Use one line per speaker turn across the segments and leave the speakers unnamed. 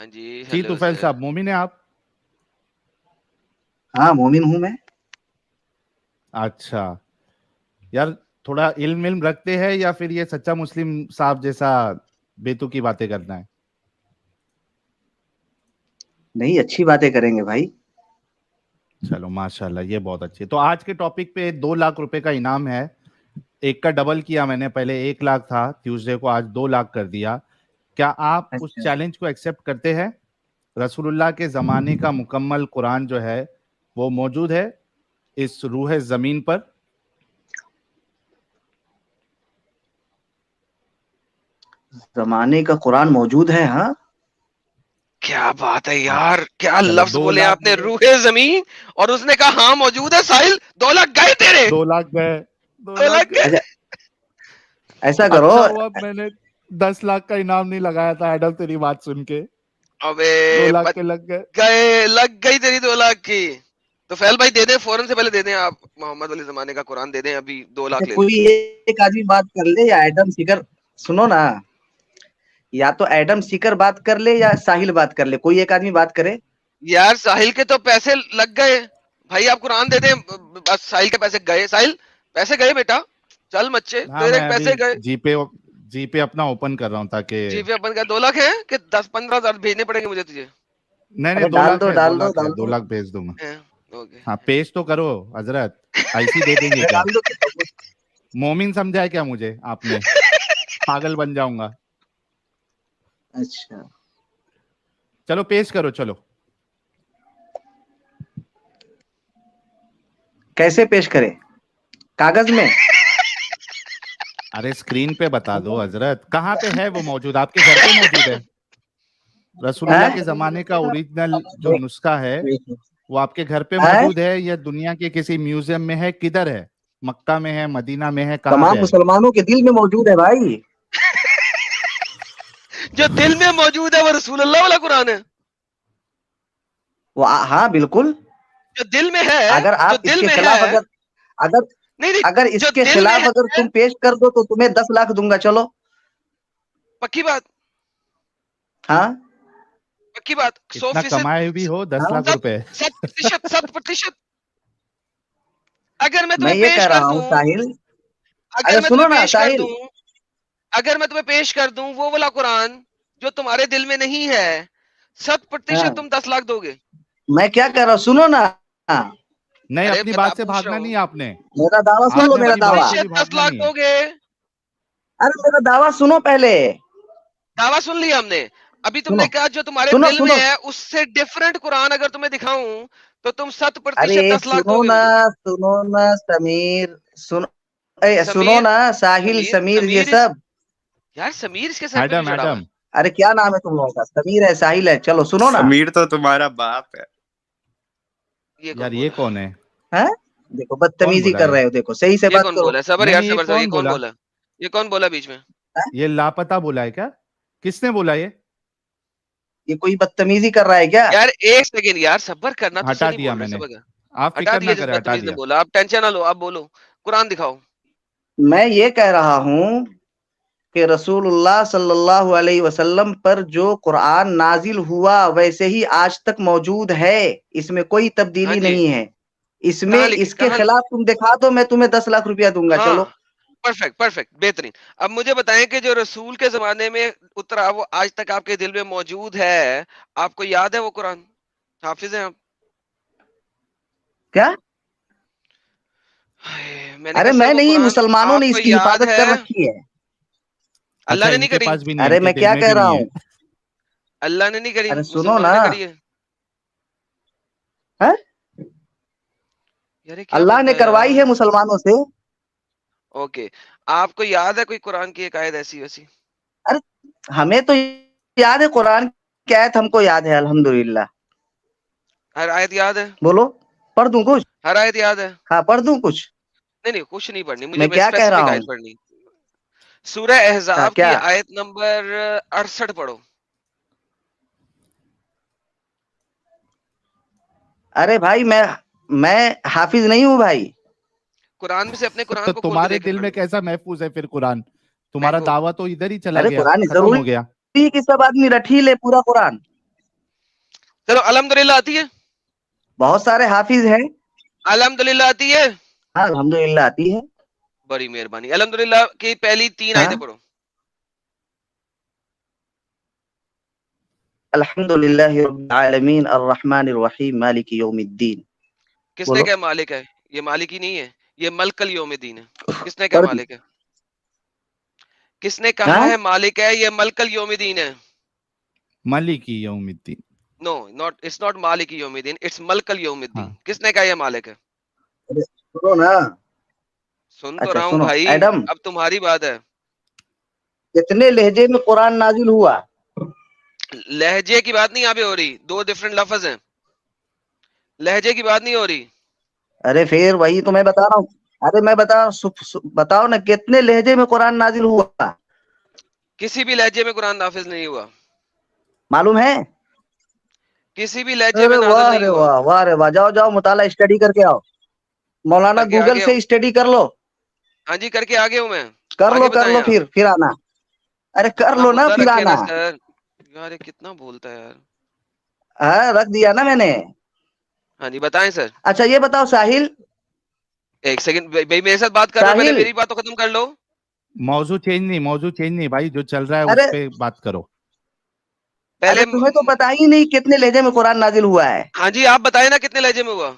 ہاں جی
جی طفیل صاحب مومن ہیں آپ؟
ہاں مومن ہوں میں.
اچھا یار تھوڑا علم رکھتے ہیں یا پھر یہ سچا مسلم صاحب جیسا بیتو کی باتیں کرنا ہے؟
نہیں اچھی باتیں کریں گے بھائی.
چلو ماشاءاللہ یہ بہت اچھی ہے. تو آج کے ٹاپک پہ 2 لاکھ روپے کا انعام ہے. ایک کا ڈبل کیا میں نے, پہلے 1 لاکھ تھا ٹیوزڈے کو, آج 2 لاکھ کر دیا. کیا آپ اس
اچھا
چیلنج کو ایکسپٹ کرتے ہیں؟ رسول اللہ کے زمانے کا مکمل قرآن جو ہے وہ موجود ہے اس روح زمین پر.
زمانے کا قرآن موجود ہے. ہاں
کیا بات ہے
ہاں
یار, کیا
چلو
لفظ
2
بولے
لاکھ
آپ نے, روح زمین, اور اس نے کہا ہاں موجود ہے. ساحل 2 لاکھ گئے تیرے,
2 لاکھ گئے, 2
2
لاکھ
لاکھ
گئے.
گئے.
اچھا ایسا کرو.
اچھا ہوا میں نے 10 لاکھ کا انعام نہیں لگایا تھا ایڈم, تیری بات سن کے
ابے
2 لاکھ کے لگ گئے.
گئے, لگ گئی تیری 2 لاکھ کی. تو فیل بھائی دے دیں, فوراً سے پہلے دے دیں آپ, محمد علی زمانے کا قرآن دے دیں, ابھی 2
اچھا
لاکھ لے لیں.
کوئی ایک آدمی بات کر لے یا ایڈم سیکر, سنو نا, یا تو ایڈم سیکر بات کر لے یا ساحل بات کر لے, کوئی ایک آدمی بات کرے.
یار ساحل کے تو پیسے لگ گئے بھائی, آپ قرآن دے دیں بس. ساحل کے پیسے گئے, ساحل پیسے گئے بیٹا, چل مچے
ہاں
تیرے
میں
پیسے
ابھی
گئے.
جی پے اپنا اوپن کر رہا ہوں تاکہ
جی پہ اپن کا 2 لاکھ ہے کہ 10-15 ہزار بھیجنے پڑیں گے مجھے تجھے؟
نہیں
ارے
2
ڈال
لاکھ
دو
ہے, 2
ڈال دو
لاکھ ہے,
ڈال
2
دو.
لاکھ بھیج دوں میں.
اوکے.
ہاں پیش تو کرو حضرت, ایسی دے دیں گے
ارے
کیا؟
ڈال دو.
مومن سمجھا ہے کیا مجھے آپ نے؟ پاگل بن جاؤں گا.
اچھا
چلو پیش کرو. چلو
کیسے پیش کرے, کاغذ میں؟
ارے اسکرین پہ بتا دو حضرت, کہاں پہ ہے وہ موجود؟ آپ کے گھر پہ موجود ہے رسول اللہ کے زمانے کا اوریجنل جو نسخہ ہے وہ آپ کے گھر پہ موجود ہے یا دنیا کے کسی میوزیم میں ہے؟ کدھر ہے؟ مکہ میں ہے, مدینہ میں ہے, کہاں
تمام
پہ ہے؟
مسلمانوں کے دل میں موجود ہے بھائی.
جو دل میں موجود ہے وہ رسول اللہ والا قرآن ہے.
وہ ہاں بالکل.
جو دل میں ہے,
اگر
جو
آپ اس
دل
کے
میں
خلاف
ہے, نہیں
اگر
جو
اس کے
دل میں
خلاف اگر
ہے,
تم پیش کر دو تو تمہیں 10 لاکھ دوں گا. چلو
پکی بات,
ہاں
پکی بات,
اتنا
100%,
کمائے بھی ہو 10 لاکھ روپے.
7%. اگر میں
میں
تمہیں
یہ
پیش
کہہ
کر
رہا ہوں
دوں,
ساحل.
اگر
ارے
میں
سنو
تمہیں
نا
پیش کر
ساحل,
دوں, اگر میں تمہیں پیش کر دوں وہ والا قرآن جو تمہارے دل میں نہیں ہے, 7% تم 10 لاکھ دو گے.
میں کیا کہہ رہا ہوں سنو نا.
نہیں
ارے
اپنی
بتا,
بات سے
پوچھ رہا
بھاگنا
ہوں.
نہیں آپ نے,
میرا دعویٰ سن
آپ
لو,
نے
میرا
اپنی بات
دعویٰ.
سے بھی
10
بھاگنا
لاکھ
نہیں ہے.
دو گے.
ارے میرا دعویٰ سنو پہلے.
دعویٰ سن لیا ہم نے. ابھی تم
سنو
نے کہا جو تمہارے
سنو
دل
سنو.
میں ہے اس سے ڈفرنٹ قرآن اگر تمہیں دکھاؤں تو تم
ارے
7% 10 لاکھ
سنو
دو گے
نا,
مجھے.
سنو نا سمیر, سنو
سمیر
نا ساحل, سمیر, یہ
سمیر
سب.
یار سمیر اس کے سر پہ کیوں
ایڈم
چڑھا ہوا
ایڈم
ہے؟
ارے کیا نام ہے تم لوگوں کا؟ سمیر ہے, ساحل ہے. چلو سنو نا.
سمیر تو تمہارا باپ ہے.
یہ
یار
کون
یہ
بولا,
کون ہے؟
ہاں دیکھو
کون
بدتمیزی
بولا
کر
یہ؟
رہے ہو, دیکھو صحیح سے
یہ
بات
کون
کرو.
بولا, صبر
نہیں
یار
نہیں یہ
صبر صبر, یہ
کون
کون
بولا؟
بولا, یہ کون بولا بیچ میں؟
یہ لاپتہ بولا ہے کیا؟ کس نے بولا یہ؟
یہ کوئی بدتمیزی کر رہا ہے کیا؟
یار ایک سیکنڈ یار, صبر کرنا, تجھ سے
ہٹا
نہیں
دیا
بول رہے,
میں نے,
صبر کر.
آپ
ہٹا
فکر نہ
دیا جس
کرے, ہٹا
بدتمیز نے
دیا.
بولا, آپ ٹینشن نہ لو, آپ بولو قرآن دکھاؤ.
میں یہ کہہ رہا ہوں کہ رسول اللہ صلی اللہ علیہ وسلم پر جو قرآن نازل ہوا ویسے ہی آج تک موجود ہے, اس میں کوئی
ہاں
تبدیلی
جی,
نہیں ہے. اس میں
کہاں لکھی,
اس کے
کہاں,
خلاف تم دکھا دو, میں تمہیں 10 لاکھ روپیہ دوں گا.
ہاں
چلو
پرفیکٹ بہترین. اب مجھے بتائیں کہ جو رسول کے زمانے میں اترا وہ آج تک آپ کے دل میں موجود ہے, آپ کو یاد ہے وہ قرآن؟ حافظ ہیں آپ؟
کیا؟
میں نے
ارے
کہا سر
میں
وہ
نہیں,
قرآن
مسلمانوں
آپ
نے
کو
اس کی
یاد
حفاظت
ہے؟
کر رکھی ہے.
اللہ
اچھا
نے
ان
نہیں
کے
کری,
پاس بھی نہیں ہے,
ارے
ان کے
میں
دل
کیا
میں
کہہ
بھی
رہا
نہیں ہے.
ہوں,
اللہ نے نہیں کری,
ارے سنو
مسلمانوں
نا.
نے کری ہے.
ہاں؟
یار یہ کیا
اللہ
بندہ
نے
ہے
کروائی
یار.
ہے مسلمانوں سے.
اوکے, آپ کو یاد ہے کوئی قرآن کی ایک آیت ایسی ویسی؟
ارے ہمیں تو یاد ہے, قرآن کی آیت ہم کو یاد ہے الحمدللہ.
ہر آیت یاد ہے؟
بولو پڑھ دوں کچھ؟
ہر آیت یاد ہے؟
ہاں پڑھ دوں کچھ.
نہیں کچھ نہیں پڑھنی مجھے,
میں کیا کہہ
اسپیسیفک
رہا
آیت
ہوں,
پڑھنی. سورہ احزاب کی
کیا؟
آیت نمبر 68 پڑھو.
ارے بھائی میں حافظ نہیں ہوں بھائی.
قرآن میں سے اپنے قرآن
تو
کو کھول کے
تمہارے
دیکھیں
دل میں
پڑھیں.
کیسا محفوظ ہے پھر قرآن؟ تمہارا
محفوظ
دعویٰ تو ادھر ہی چلا
ارے
گیا,
قرآن
ختم ہو گیا.
ضروری کہ سب آدمی رٹھی لے پورا قرآن.
چلو الحمدللہ آتی ہے؟
بہت سارے حافظ ہیں.
الحمدللہ آتی ہے؟
ہاں الحمدللہ آتی ہے.
بڑی مہربانی. الحمدللہ کی پہلی 3 آیتیں پڑھو.
الحمدللہ رب العالمین الرحمن الرحیم مالک یوم الدین.
کس نے کہا مالک ہے؟ یہ مالک ہی نہیں ہے، یہ ملک الیوم الدین ہے. کس نے کہا مالک ہے؟ کس نے کہا ہے مالک ہے؟ یہ ملک الیوم الدین ہے.
مالک یوم الدین.
نو ناٹ، اٹس ناٹ مالک یوم الدین، اٹس ملک الیوم الدین. کس نے کہا یہ مالک ہے؟
سنو نا.
سن تو رہا ہوں بھائی،
ایڈم
اب تمہاری بات ہے.
کتنے لہجے میں قرآن نازل ہوا؟
لہجے کی بات نہیں یہاں پہ ہو رہی، 2 ڈفرنٹ لفظ ہیں، لہجے کی بات نہیں ہو رہی.
ارے پھر وہی تو میں بتا رہا ہوں. ارے میں بتاؤ نا کتنے لہجے میں قرآن نازل ہوا؟
کسی بھی لہجے میں قرآن نافذ نہیں ہوا.
معلوم ہے؟
کسی بھی لہجے میں
ارے
نازل
واہ
نہیں
رے
ہوا.
واہ، واہ رے واہ. جاؤ جاؤ مطالعہ اسٹڈی کر کے آؤ. مولانا
کر کے
گوگل
آگے
سے
ہوں.
اسٹڈی کر لو.
ہاں جی کر کے آگے ہوں میں.
کر
آگے
لو
بتائیں آپ.
پھر آنا. ارے کر
اپنا
لو نا
مدعا
پھر
رکھے نا
آنا.
سر. یار یہ کتنا بولتا ہے یار.
ہاں رکھ دیا نا میں نے.
ہاں جی بتائیں سر.
اچھا یہ بتاؤ ساحل.
ایک سیکنڈ بھائی، میرے ساتھ بات کر رہے ہو، پہلے
ساحل
میری بات تو ختم کر لو.
موضوع چینج نہیں بھائی، جو چل رہا ہے
ارے
اس پہ بات کرو.
پہلے
ارے تمہیں تو پتا ہی نہیں کتنے لہجے میں قرآن نازل ہوا ہے.
ہاں جی آپ بتائیں نا کتنے لہجے میں ہوا.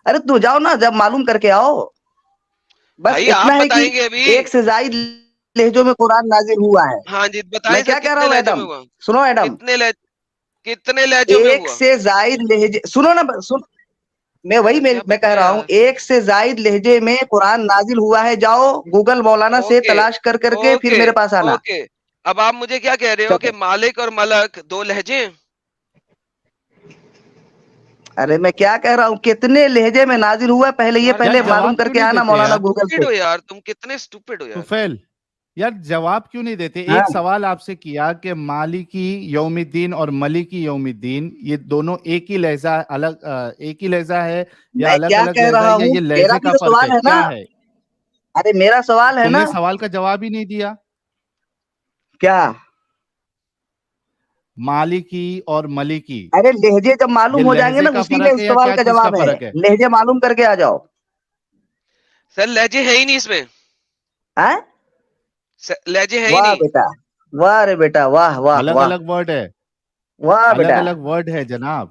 ارے تو جاؤ نا جب معلوم کر کے آؤ. بس
بھائی آپ
اتنا ہے کہ
بتائیں گے ابھی.
1 سے زائد لہجوں میں قرآن نازل ہوا ہے.
ہاں جی
میں
بتائیں سر
کیا کہہ رہا
کتنے
ہوں
لہجوں
ایڈم؟
میں ہوا.
سنو ایڈم.
کتنے لہجوں میں
1
ہوا.
سے زائد لہجے سنو نا.
سر کیا
میں کہہ
بتائیں
رہا ہوں
یار.
1 سے زائد لہجے میں قرآن نازل ہوا ہے. جاؤ گوگل مولانا سے
اوکے
تلاش کر کے پھر
اوکے
میرے پاس آنا.
اوکے. اب آپ مجھے کیا کہہ رہے ہو کہ
چلو.
مالک اور ملک 2 لہجے ہیں.
ارے میں کیا کہہ رہا ہوں کتنے لہجے میں نازل ہوا پہلے یہ
یار
پہلے معلوم
جواب
کر
کیوں
کے
نہیں
آنا
دیتے
مولانا
یار؟
گوگل
اسٹوپڈ
سے.
ہو یار تم، کتنے اسٹوپڈ ہو یار.
طفیل یار جواب کیوں نہیں دیتے؟
ہاں
ایک سوال آپ سے کیا کہ مالکی یوم الدین اور ملکی یوم الدین یہ دونوں ایک ہی لہجہ ہے یا
میں
الگ
کیا
الگ
کہہ
لہجہ
رہا
ہے یا
ہوں
یہ
میرا
لہجے
بھی
کا
تو
فرق
سوال
ہے؟
ہے نا.
کیا ہے؟
ارے میرا سوال ہے
تم
نا.
نے سوال کا جواب ہی نہیں دیا.
کیا؟
مالکی اور ملکی
ارے لہجے جب
یہ
معلوم ہو جائیں گے
لہجے
نا
کا
اسی میں
فرق ہے یا
سوال
کیا
کا
چیز کا
جواب ہے.
فرق ہے؟
لہجے معلوم کر کے آ جاؤ.
سر لہجے ہے ہی نہیں اس میں.
ہاں
لہجے ہے ہی
واہ
نہیں.
بیٹا، واہ رے بیٹا، واہ واہ
الگ
واہ.
الگ ورڈ ہے،
واہ
الگ
بیٹا،
الگ ورڈ ہے جناب.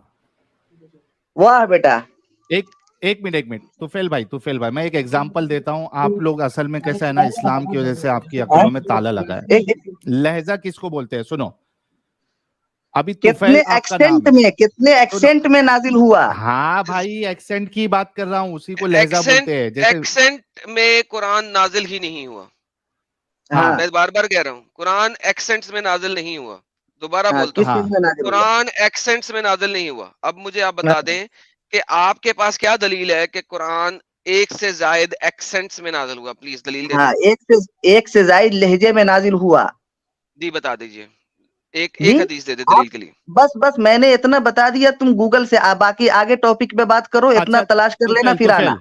واہ بیٹا.
ایک منٹ طفیل بھائی میں ایک ایگزامپل دیتا ہوں. آپ لوگ اصل میں کیسا ہے نا، اسلام کی وجہ سے آپ کی عقلوں میں تالا لگا ہے. لہجہ کس کو بولتے ہیں؟ سنو، ابھی طفیل
کتنے
آپ کا نام
ایکسنٹ
ہے.
میں کتنے
سنو،
ایکسنٹ میں نازل ہوا؟
ہاں بھائی ایکسنٹ کی بات کر رہا ہوں، اسی کو لہجہ
ایکسنٹ
بولتے ہیں. جیسے
ایکسنٹ میں قرآن نازل ہی نہیں ہوا.
ہاں
میں بار بار کہہ رہا ہوں قرآن ایکسنٹس میں نازل نہیں ہوا. دوبارہ
ہاں
بولتا
کس
ہوں
ہاں
چیز میں نازل ہوا؟
قرآن ایکسنٹس میں نازل نہیں ہوا. اب مجھے آپ بتا دیں کہ آپ کے پاس کیا دلیل ہے کہ قرآن 1 سے زائد ایکسنٹس میں نازل ہوا. پلیز دلیل دے دیں.
ہاں 1 سے زائد لہجے میں نازل ہوا.
جی بتا دیجئے.
جی
ایک حدیث دے دے
آپ
دلیل کے لیے.
بس میں نے اتنا بتا دیا. تم گوگل سے باقی آگے ٹاپک پہ بات کرو. اتنا
اچھا
تلاش کر لینا پھر آنا.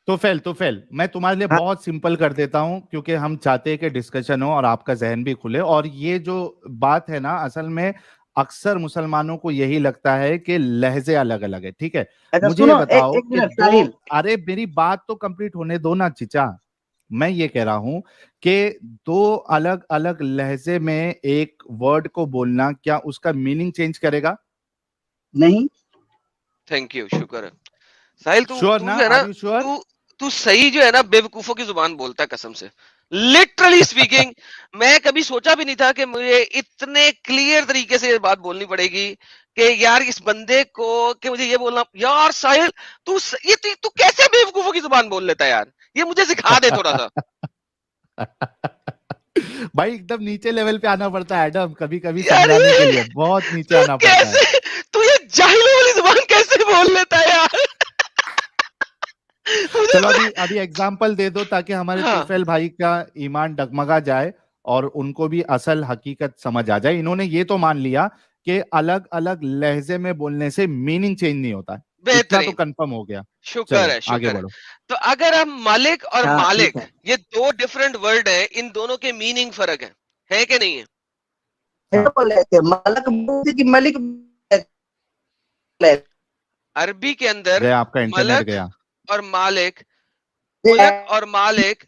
طفیل میں تمہارے لیے
ہاں
بہت سمپل کر دیتا ہوں، کیونکہ ہم چاہتے ہیں کہ ڈسکشن ہو اور آپ کا ذہن بھی کھلے. اور یہ جو بات ہے نا، اصل میں اکثر مسلمانوں کو یہی لگتا ہے کہ لہجے الگ الگ ہے. ٹھیک ہے،
اچھا
مجھے یہ
سنو
بتاؤ
ایک
کہ
منٹ ساحل.
ارے میری بات تو کمپلیٹ ہونے دو نا چچا. میں یہ کہہ رہا ہوں کہ 2 الگ الگ لہجے میں ایک ورڈ کو بولنا کیا اس کا میننگ چینج کرے گا؟
نہیں.
تھینک یو، شکر ہے. ساحل
شیور
تو
نا؟
جو ہے نا،
آر یو شیور؟
تو صحیح جو ہے نا بیوقوفوں کی زبان بولتا ہے قسم سے. لٹرلی اسپیکنگ میں کبھی سوچا بھی نہیں تھا کہ مجھے اتنے کلیئر طریقے سے یہ بات بولنی پڑے گی کہ یار اس بندے کو کہ مجھے یہ بولنا. یار ساحل تو کیسے بیوقوفوں کی زبان بول لیتا ہے یار؟ یہ مجھے سکھا دے تھوڑا سا.
بھائی ایک دم نیچے لیول پہ آنا پڑتا ہے ایڈم، کبھی کبھی
یار
سمجھانے کے لیے بہت نیچے
تو
آنا پڑتا ہے.
کیسے تو یہ جاہلوں والی زبان کیسے بول لیتا ہے یار؟
چلو ابھی ایگزامپل دے دو تاکہ ہمارے
ہاں
طفیل بھائی کا ایمان ڈگمگا جائے اور ان کو بھی اصل حقیقت سمجھ آ جائے. انہوں نے یہ تو مان لیا کہ الگ الگ لہجے میں بولنے سے میننگ چینج نہیں ہوتا ہے. اتنا تو
بہترین،
کنفرم ہو گیا.
شکر
چلو
ہے
آگے
شکر ہے.
بڑھو.
تو اگر ہم مالک اور
ہاں ٹھیک
مالک
ہے.
یہ 2 ڈیفرنٹ ورڈ ہیں، ان دونوں کے میننگ فرق ہے کہ نہیں ہے؟
بول رہے تھے ملک بولتے کہ ملک
عربی کے اندر
گیا آپ کا انٹرنیٹ
ملک
گیا.
اور مالک، ملک اور مالک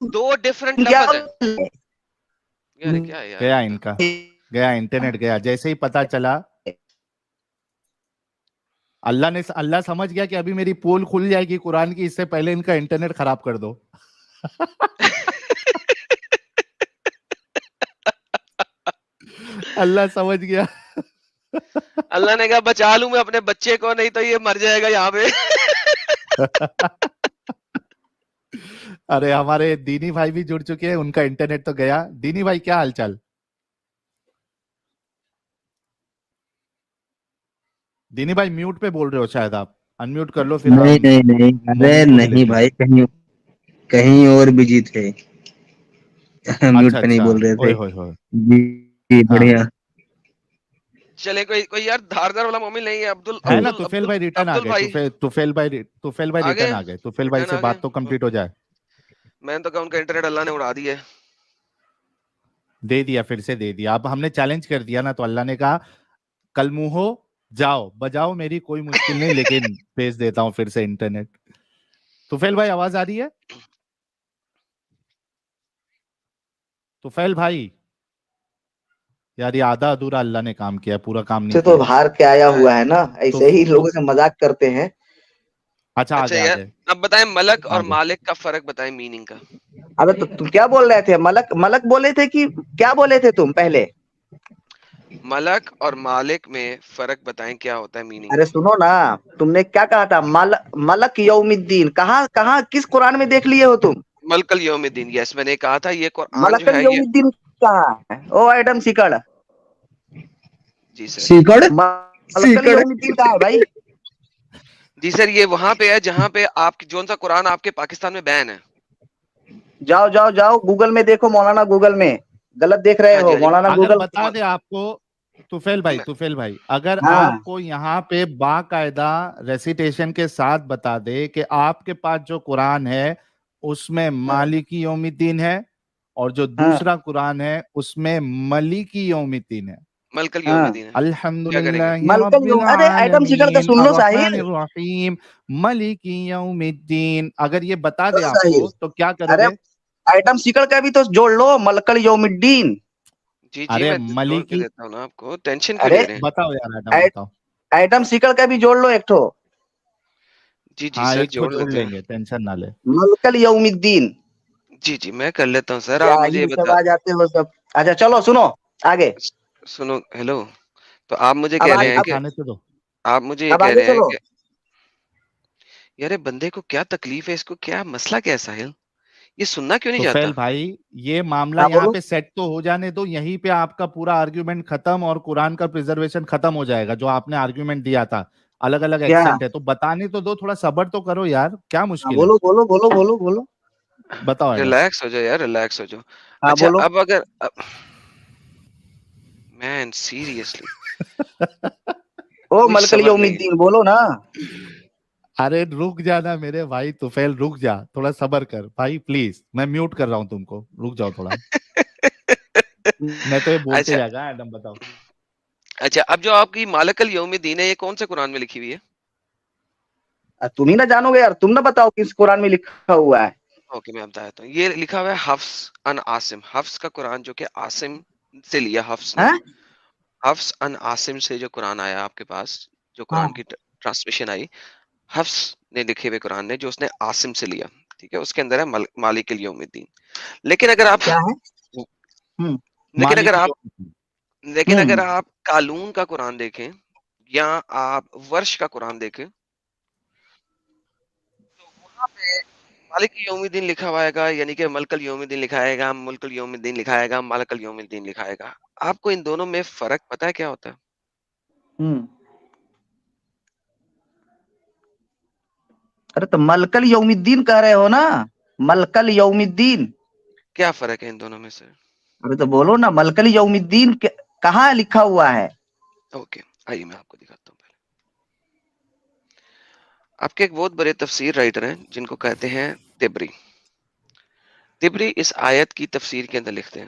دو ڈفرنٹ لفظ ہیں. یار کیا ہے یار
گیا ان کا، گیا انٹرنیٹ گیا. جیسے ہی پتا چلا اللہ سمجھ گیا کہ ابھی میری پول کھل جائے گی قرآن کی، اس سے پہلے ان کا انٹرنیٹ خراب کر دو. اللہ سمجھ گیا.
اللہ نے کہا بچا لوں میں اپنے بچے کو، نہیں تو یہ مر جائے گا یہاں پہ.
ارے ہمارے دینی بھائی بھی جڑ چکے ہیں، ان کا انٹرنیٹ تو گیا. دینی بھائی کیا حال چال؟ دینی بھائی میوٹ پہ بول رہے ہو شاید، آپ انمیوٹ کر لو پھر.
نہیں ارے نہیں بھائی، کہیں اور بجی تھے، میوٹ پہ نہیں بول رہے تھے. جی بڑھیا.
چلے کوئی یار دھاردار والا مومن نہیں ہے.
ہے نا طفیل بھائی ریٹرن آ گئے. طفیل بھائی ریٹرن آ گئے. طفیل بھائی سے بات تو کمپلیٹ ہو جائے.
میں نے تو کہا ان کا انٹرنیٹ اللہ نے اڑا دیا ہے.
دے دیا، پھر سے دے دیا. اب ہم نے چیلنج کر دیا نا، تو اللہ نے کہا کل منہ ہو جاؤ بجاؤ، میری کوئی مشکل نہیں، لیکن بھیج دیتا ہوں پھر سے انٹرنیٹ. طفیل بھائی آواز آ رہی ہے؟ طفیل بھائی یار یہ آدھا ادھورا اللہ نے کام کیا، پورا کام نہیں
تو
کیا.
باہر کے آیا ہوا ہے نا، ایسے ہی لوگوں سے مذاق کرتے ہیں.
اچھا
یار
آگے
اب بتائیں ملک اور مالک کا فرق بتائیں، میننگ کا.
ابے تم کیا بول رہے تھے؟ ملک بولے تھے کہ کیا بولے تھے تم پہلے؟
ملک اور مالک میں فرق بتائیں، کیا ہوتا ہے میننگ.
ارے سنو نا، تم نے کیا کہا تھا؟ ملک یوم الدین کہاں کس قرآن میں دیکھ لیے ہو تم؟
ملک یوم الدین، یس میں نے کہا تھا یہ قرآن
ملک
جو ہے
یوم
یہ.
الدین کہاں ہے؟ او ایڈم سیکڑ،
جی سر.
ملک یوم الدین کہاں ہے بھائی؟
جی سر یہ وہاں پہ ہے جہاں پہ آپ جون سا قرآن آپ کے پاکستان میں بین ہے.
جاؤ گوگل میں دیکھو مولانا، گوگل میں غلط دیکھ رہے
ہاں جی
ہو
ہاں جی.
مولانا.
اگر
گوگل
بتا دے آپ کو طفیل بھائی اگر
ہاں
آپ کو یہاں پہ باقاعدہ ریسیٹیشن کے ساتھ بتا دے کہ آپ کے پاس جو قرآن ہے اس میں مالکی یوم الدین ہے، اور جو دوسرا قرآن ہے اس میں ملکی یوم الدین ہے.
ملک یوم الدین ہے.
الحمدللہ رب
ملکل یوم، ارے ایڈم سیکڑ کا
العالمین
سن لو
الرحمن
ساحل.
الرحیم ملکی یوم الدین. اگر یہ بتا دے آپ
ساحل
کو تو کیا کرو
ارے
گے؟
ایٹم سیکڑ کا بھی تو جوڑ لو، ملکل یوم الدین.
جی
ارے
میں جوڑ کے
ملکی،
دیتا ہوں نا آپ کو، ٹینشن کیوں
ارے
لے رہے ہیں.
بتاؤ یار ایڈم بتاؤ.
ایٹم سیکڑ کا بھی جوڑ لو ایک ٹھو.
جی
ہاں
سر
ایک تو
جوڑ
جوڑ
لیتے
لیں
ہیں.
گے، ٹینشن نہ لے.
ملکل یوم الدین.
جی میں کر لیتا ہوں سر،
کیا
آپ مجھے یہ
ہی سب
بتا.
آ جاتے ہو سب. اچھا چلو سنو آگے.
سنو ہیلو، تو آپ مجھے
اب
کہہ رہے
آگے
ہیں
بھائی
کہ
کھانے تو دو.
آپ مجھے یہ
اب
کہہ
آگے
رہے ہیں
چلو.
کہ یار بندے کو کیا تکلیف ہے، اس کو کیا مسئلہ کیا ہے ساحل، یہ سننا کیوں نہیں چاہتا.
طفیل بھائی یہ معاملہ
ہاں
یہاں
بولو.
پہ سیٹ تو ہو جانے دو، یہیں پہ آپ کا پورا آرگیومنٹ ختم اور قرآن کا پریزرویشن ختم ہو جائے گا. جو آپ نے آرگیومنٹ دیا تھا الگ الگ
کیا؟
ایکسنٹ ہے تو بتانے تو دو، تھوڑا صبر تو کرو یار، کیا مشکل ہے؟
بولو.
بتاؤ ایڈم.
ریلیکس ہو جاؤ یار، ریلیکس ہو جاؤ.
ہاں
اچھا
بولو.
اب اگر مین سیریسلی
او
کوئی
ملکل
صبر
یوم
نہیں ہے.
الدین بولو نا.
ارے رک جانا میرے بھائی طفیل، رک جا، تھوڑا صبر کر بھائی پلیز. میں میوٹ کر رہا ہوں تم کو، رک جاؤ تھوڑا. میں تو یہ بولتے
اچھا
جائے گا. ایڈم بتاؤ.
اچھا اب جو آپ کی مالک یوم الدین ہے یہ کون سے قرآن میں لکھی ہوئی ہے؟
تم ہی نہ جانو گے یار، تم نہ بتاؤ کس قرآن میں لکھا ہوا ہے.
اوکے میں بتاتا ہوں. یہ لکھا ہوا ہے حفص ان عاصم، حفص کا قرآن جو کہ عاصم سے لیا حفص نے.
ہاں
حفص ان عاصم سے جو قرآن آیا آپ کے پاس، جو قرآن کی ٹرانسمیشن آئی، حفص نے لکھے ہوئے قرآن نے جو اس نے عاصم سے لیا، ٹھیک ہے، اس کے اندر ہے مالک الیوم الدین. لیکن اگر آپ
کیا ہے؟
مالکی یوم الدین.
لیکن اگر آپ قالون کا قرآن دیکھیں یا آپ ورش کا قرآن دیکھیں تو وہاں پہ مالک یوم الدین لکھا ہوا ہے گا، یعنی کہ ملکل یوم الدین لکھائے گا، ملک یوم الدین لکھائے گا، مالک یوم الدین لکھائے گا. آپ کو ان دونوں میں فرق پتہ ہے کیا ہوتا ہے؟
ارے تو ملکل یوم الدین کہہ رہے ہو نا، ملکل یوم الدین.
کیا فرق ہے ان دونوں میں سے؟
ارے تو بولو نا، ملکل یوم الدین کہاں لکھا ہوا ہے؟
اوکے آئیے میں آپ کو دکھاتا ہوں. پہلے آپ کے ایک بہت بڑے تفسیر رائٹر ہیں جن کو کہتے ہیں تبری. تبری اس آیت کی تفسیر کے اندر لکھتے ہیں،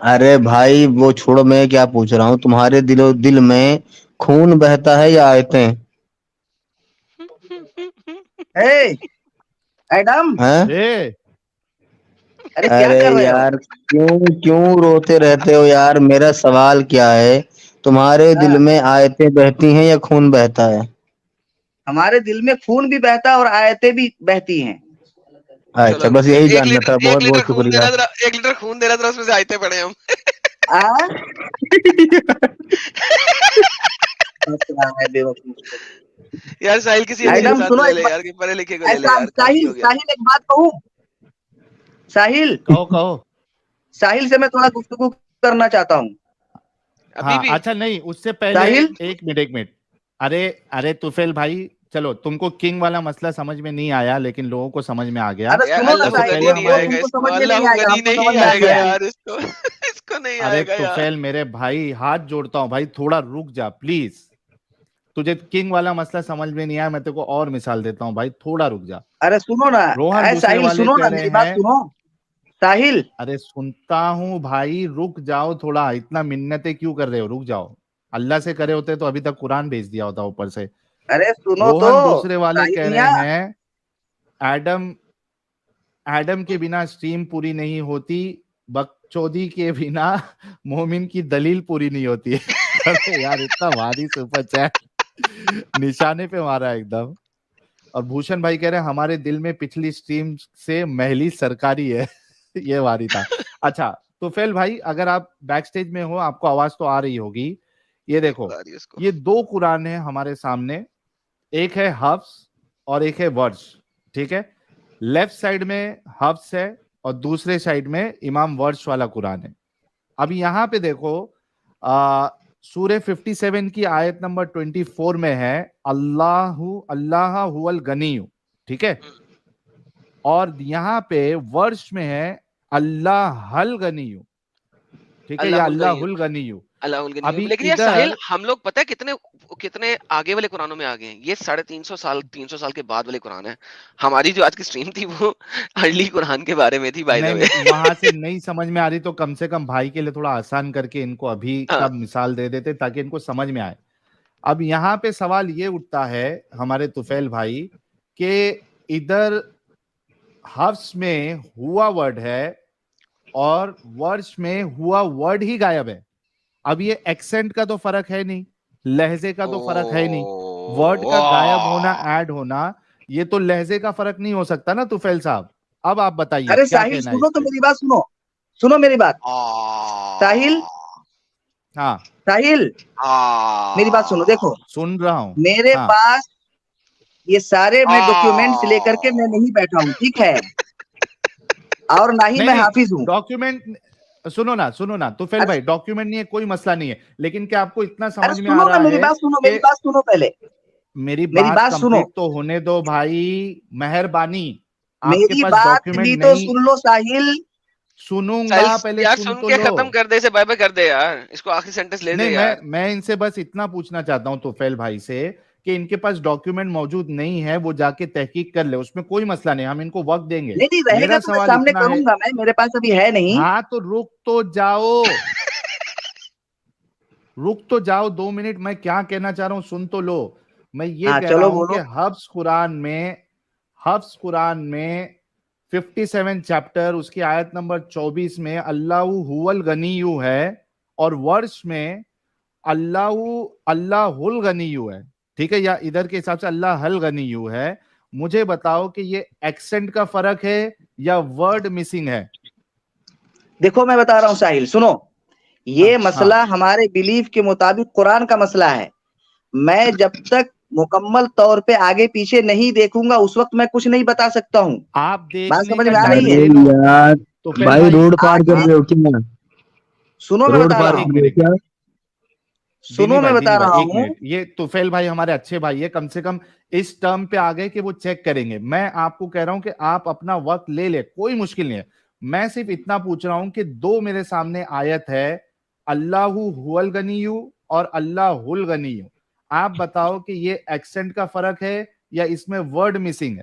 ارے بھائی وہ چھوڑو, میں کیا پوچھ رہا ہوں, تمہارے دل میں خون بہتا ہے یا آیتیں
ایڈم,
ہیں؟
ارے کیا
ارے
کر رہے ہو؟
یار کیوں روتے رہتے ہو یار, میرا سوال کیا ہے, تمہارے دل میں آیتیں بہتی ہیں یا خون بہتا ہے؟
ہمارے دل میں خون بھی بہتا ہے اور آیتیں بھی بہتی ہیں.
اچھا بس یہی جاننا تھا,
ایک
بہت
لیٹر
بہت
خون
شکریہ.
دینا ذرا, 1 لیٹر خون دینا ذرا, اس میں سے آیتیں پڑھے ہم. یار ساحل کسی عجیب
ایڈم
انسان کو
سنو
لے
ایک
لے
بات,
یار, کہ پڑھے لکھے کو لے لے یار, کافی
ساحل
ہو گیا.
ساحل ایک بات کہوں, ساحل
کہو.
ساحل سے میں تھوڑا گفتگو کرنا چاہتا ہوں.
ابھی بھی
اچھا نہیں, اس سے پہلے
ساحل,
ایک منٹ. ارے طفیل بھائی, چلو تم کو کنگ والا مسئلہ سمجھ میں نہیں آیا, لیکن لوگوں کو سمجھ میں آ گیا.
ارے
یار
سنو نا
اللہ
اس سے
ساحل,
غنی
پہلے
نہیں
وہ
آئے
تم
گا
ہمارے
کو
اس کو,
سمجھ میں
اللہ
نہیں آئے گا,
غنی
ہم کو
نہیں
سمجھ میں آ
آئے گا
گیا.
یار, اس کو نہیں
ارے
آئے گا یار.
طفیل میرے بھائی, ہاتھ جوڑتا ہوں بھائی, تھوڑا رک جا پلیز. تجھے کنگ والا مسئلہ سمجھ میں نہیں آیا, میں تیرے کو اور مثال دیتا ہوں بھائی, تھوڑا رک جا.
ارے سنو نا,
روہن
اے
دوسرے
ساحل
والے
سنو نا,
کہہ رہے
میری بات
ہیں,
سنو. ساحل,
ارے سنتا ہوں بھائی, رک جاؤ تھوڑا, اتنا منتیں کیوں کر رہے ہو, رک جاؤ. اللہ سے کرے ہوتے تو ابھی تک قرآن بھیج دیا ہوتا اوپر سے.
ارے سنو تو
روہن دوسرے والے
ساحل
کہہ
میاں,
رہے ہیں ایڈم کے بنا اسٹریم پوری نہیں ہوتی, بکچودی کے بنا مومن کی دلیل پوری نہیں ہوتی. ارے یار اتنا بھاری سپر چیٹ, نشانے پہ مارا ایک دم. اور بھوشن بھائی کہہ رہے ہیں ہمارے دل میں پچھلی اسٹریم سے مہلی سرکاری ہے. یہ واری تھا. اچھا تو فیل بھائی, اگر آپ بیک سٹیج میں ہو, آپ کو آواز تو آ رہی ہوگی. یہ دیکھو, یہ 2 قرآن ہیں ہمارے سامنے, ایک ہے حفظ اور ایک ہے ورش, ٹھیک ہے. لیفٹ سائڈ میں حفظ ہے اور دوسرے سائڈ میں امام ورش والا قرآن ہے. اب یہاں پہ دیکھو, سورہ 57 کی آیت نمبر 24 میں ہے اللہ هو الغنی, ٹھیک ہے. اور یہاں پہ ورش میں ہے اللہ الغنی, ٹھیک ہے, یا اللہ الغنی.
اللہ الغنی.
ابھی
لیکن یار
ادھر
ساحل, ہم لوگ پتہ ہے کتنے آگے والے قرآنوں میں آگے ہیں. یہ 350 سال کے بعد والے قرآن ہیں. ہماری جو آج کی سٹریم تھی وہ ارلی قرآن کے بارے میں تھی. بائی دا وے,
نہیں, وہاں سے نہیں سمجھ میں آ رہی تو کم سے کم بھائی کے لیے تھوڑا آسان کر کے ان کو ابھی کا مثال دے دیتے تاکہ ان کو سمجھ میں آئے. اب یہاں پہ سوال یہ اٹھتا ہے ہمارے طفیل بھائی کہ ادھر حفظ میں ہوا ورڈ ہے اور ورش میں ہوا ورڈ ہی غائب ہے. اب یہ ایکسنٹ کا تو فرق ہے نہیں, لہجے کا تو فرق ہے نہیں, ورڈ کا غائب ہونا ایڈ ہونا یہ تو لہجے کا فرق نہیں ہو سکتا نا طفیل صاحب. اب آپ بتائیے
ارے
کیا
ساحل
کہنا ہے
سنو
اس
تو
پہ.
میری بات, سنو میری بات. ساحل,
ہاں
ساحل میری بات سنو. دیکھو
سن رہا ہوں.
میرے
ہاں
پاس یہ سارے میں ڈاکیومنٹس لے کر کے میں نہیں بیٹھا ہوں, ٹھیک ہے, اور نہ ہی میں
نہیں,
حافظ ہوں.
ڈاکیومنٹ سنو نا طفیل بھائی, ڈاکیومنٹ نہیں ہے, کوئی مسئلہ نہیں ہے, لیکن کیا آپ کو اتنا
ارے
سمجھ میں آ
سنو نا,
رہا
میری
ہے
بات سنو,
کہ
میری بات سنو پہلے,
میری
میری
بات
بات سنو,
کمپلیٹ تو ہونے دو بھائی, مہربانی. آپ کے
میری
پاس
بات بھی
ڈاکیومنٹ
تو
نہیں,
سن لو ساحل.
سنوں
ساحل
گا, پہلے
یار
سن
سن
تو
کے
لو.
ختم کر دے, اسے بائے بائے کر دے یار, اس کو آخری سینٹنس لے دے
نہیں,
یار.
میں ان سے بس اتنا پوچھنا چاہتا ہوں طفیل بھائی سے کہ ان کے پاس ڈاکیومنٹ موجود نہیں ہے, وہ جا کے تحقیق کر لے, اس میں کوئی مسئلہ نہیں, ہم ان کو وقت دیں گے.
نہیں رہے گا
میرا
تو میں
سوال
سامنے
اتنا ہے,
کروں گا, میرے پاس ابھی ہے نہیں.
ہاں تو رک تو جاؤ 2 منٹ, میں کیا کہنا چاہ رہا ہوں سن تو لو. میں یہ
ہاں
کہہ رہا
چلو
ہوں
بولو.
کہ حفظ قرآن میں 57 چیپٹر اس کی آیت نمبر 24 میں اللہ هو الغنی ہے, اور ورش میں اللہ الغنی ہے, ٹھیک ہے, یا ادھر کے حساب سے اللہ الغنی ہے. مجھے بتاؤ کہ یہ ایکسنٹ کا فرق ہے یا ورڈ مسنگ ہے.
دیکھو میں بتا رہا ہوں ساحل, سنو,
ہاں
یہ مسئلہ ہمارے بیلیف کے مطابق قرآن کا مسئلہ ہے. میں جب تک مکمل طور پہ آگے پیچھے نہیں دیکھوں گا اس وقت میں کچھ نہیں بتا سکتا ہوں.
آپ
بات
دیکھنے
سمجھ
کا
میں آ رہی ہے؟
ٹائم لے لو
یار
طفیل
بھائی, روڈ پار کر
آگے
رہے ہو کیا؟
سنو میں
روڈ
بتا
پار
رہا
ایک
ہوں,
کر رہے ہو
منٹ,
کیا؟
سنو میں
دینی
بتا
بھائی
رہا
ایک
ہوں.
منٹ, یہ طفیل بھائی ہمارے اچھے بھائی ہے, کم سے کم اس ٹرم پہ آ گئے کہ وہ چیک کریں گے. میں آپ کو کہہ رہا ہوں کہ آپ اپنا وقت لے لے, کوئی مشکل نہیں ہے. میں صرف اتنا پوچھ رہا ہوں کہ 2 میرے سامنے آیت ہے, اللہ هو الغنی اور اللہ الغنی. آپ بتاؤ کہ یہ ایکسنٹ کا فرق ہے یا اس میں ورڈ مسنگ ہے.